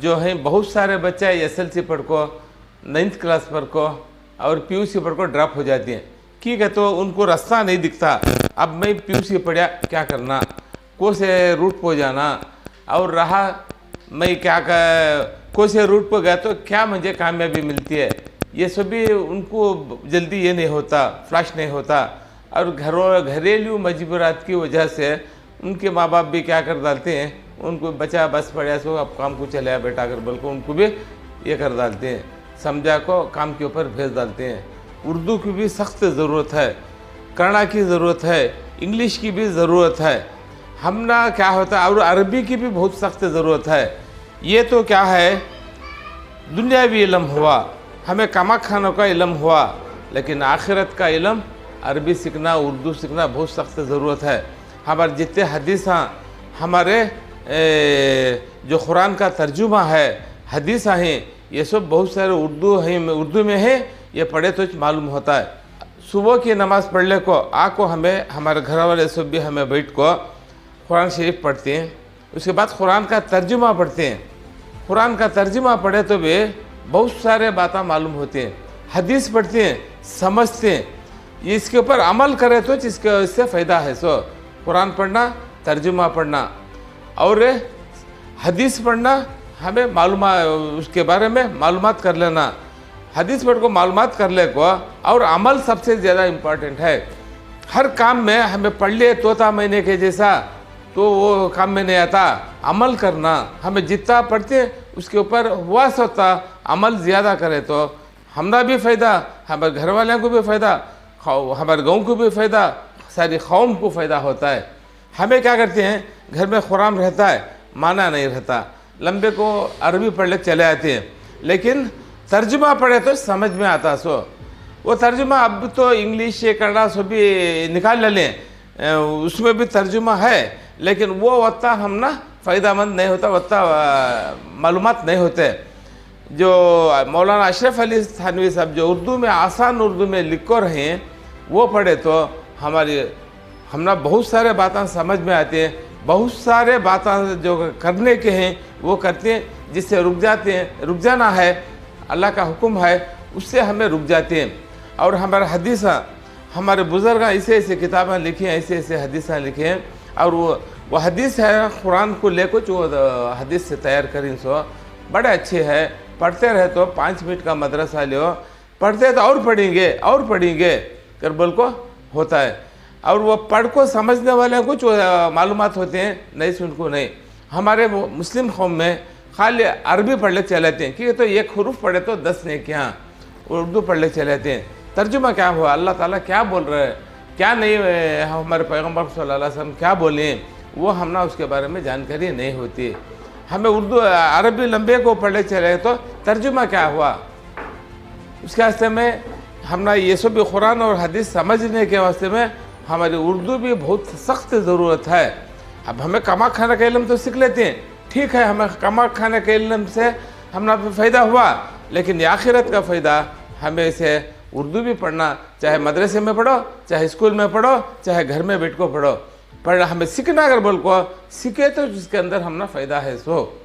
जो हैं बहुत सारे बच्चे एसएलसी पढ़ को 9th क्लास पढ़ को और पीयूसी पढ़ को ड्रॉप हो जाती हैं। ठीक है, तो उनको रास्ता नहीं दिखता। अब मैं पीयूसी पढ़ा क्या करना, कौन से रूट पर जाना, और रहा मैं क्या कौन से रूट पर गया तो क्या मुझे कामयाबी मिलती है, ये सभी उनको जल्दी ये नहीं होता, फ्लैश नहीं होता। और घरेलू मजबूरात की वजह से उनके माँ बाप भी क्या कर डालते हैं, उनको बच्चा बस पढ़ा सो अब काम को चलाया बेटा कर बोल को उनको भी ये कर डालते हैं, समझा को काम के ऊपर भेज डालते हैं। उर्दू की भी सख्त ज़रूरत है, कन्नड़ा की ज़रूरत है, इंग्लिश की भी ज़रूरत है। हमना क्या होता है, और अरबी की भी बहुत सख्त ज़रूरत है। ये तो क्या है, दुनियावी इल्म हुआ, हमें कमा खानों का इल्म हुआ, लेकिन आखिरत का इल्म अरबी सीखना, उर्दू सीखना बहुत सख्त ज़रूरत है। हमारे जितने हदीस हमारे जो कुरान का तर्जुमा है, हदीस हैं, ये सब बहुत सारे उर्दू में है, ये पढ़े तो मालूम होता है। सुबह की नमाज़ पढ़ने को आको हमें हमारे घर वाले सब भी हमें बैठ को कुरान शरीफ पढ़ते हैं, उसके बाद कुरान का तर्जुमा पढ़ते हैं। कुरान का तर्जुमा पढ़े तो भी बहुत सारे बातें मालूम होते हैं, हदीस पढ़ते हैं, समझते हैं, इसके ऊपर अमल करें तो इससे फ़ायदा है। सो कुरान पढ़ना, तर्जुमा पढ़ना और हदीस पढ़ना, हमें उसके बारे में मालूमात कर लेना। हदीस पढ़ को मालूमात कर ले को, और अमल सबसे ज़्यादा इम्पॉर्टेंट है। हर काम में हमें पढ़ लिए तोता महीने के जैसा तो वो काम में नहीं आता, अमल करना। हमें जितना पढ़ते हैं उसके ऊपर हुआ होता, अमल ज़्यादा करे तो हमारा भी फ़ायदा, हमारे घर वालों को भी फ़ायदा, हमारे गाँव को भी फ़ायदा, सारी कौम को फ़ायदा होता है। हमें क्या करते हैं, घर में कुरान रहता है, माना नहीं रहता, लंबे को अरबी पढ़ ले चले आते हैं, लेकिन तर्जुमा पढ़े तो समझ में आता। सो वो तर्जुमा अब तो इंग्लिश कन्नड़ा सब भी निकाल लें, उसमें भी तर्जुमा है, लेकिन वो उतना हम ना फ़ायदामंद नहीं होता, उतना मालूमात नहीं होते। जो मौलाना अशरफ अली थानवी साहब जो उर्दू में आसान उर्दू में लिख कर रहे हैं, वो पढ़े तो हमना बहुत सारे बातें समझ में आती हैं। बहुत सारे बातें जो करने के हैं वो करते हैं, जिससे रुक जाते हैं। रुक जाना है, अल्लाह का हुक्म है, उससे हमें रुक जाते हैं। और हमारे हदीस, हमारे बुज़ुर्ग ऐसे ऐसे किताबें लिखी हैं, ऐसे ऐसे हदीसें लिखे हैं, और वो हदीस है कुरान को ले कुछ वो हदीस से तैयार करें, सो बड़े अच्छे हैं। पढ़ते रहे तो 5 मिनट का मदरसा ले, पढ़ते तो और पढ़ेंगे कर बोल को होता है। और वो पढ़ को समझने वाले कुछ मालूमात होते हैं, नहीं सुन को नहीं। हमारे मुस्लिम कौम में खाली अरबी पढ़ ले चले जाते हैं, क्योंकि तो एक हरूफ पढ़े तो 10 नहीं, क्या उर्दू पढ़ ले चले जाते हैं। तर्जुमा क्या हुआ, अल्लाह ताला क्या बोल रहे हैं, क्या नहीं, हमारे पैगम्बर सल्लल्लाहु अलैहि वसल्लम क्या बोले, वो हमना उसके बारे में जानकारी नहीं होती। हमें उर्दू अरबी लंबे को पढ़ ले चले तो तर्जुमा क्या हुआ, उसके वास्ते में हमना ये सब भी कुरान और हदीस समझने के वास्ते में हमारी उर्दू भी बहुत सख्त ज़रूरत है। अब हमें कमा खाने का इल्म तो सीख लेते हैं, ठीक है, हमें कमा खाने के इल्म से हमारा फ़ायदा हुआ, लेकिन आखिरत का फ़ायदा हमें इसे उर्दू भी पढ़ना, चाहे मदरसे में पढ़ो, चाहे स्कूल में पढ़ो, चाहे घर में बैठ को पढ़ो, पर हमें सीखना अगर बोल को सीखे तो जिसके अंदर हमना फ़ायदा है। सो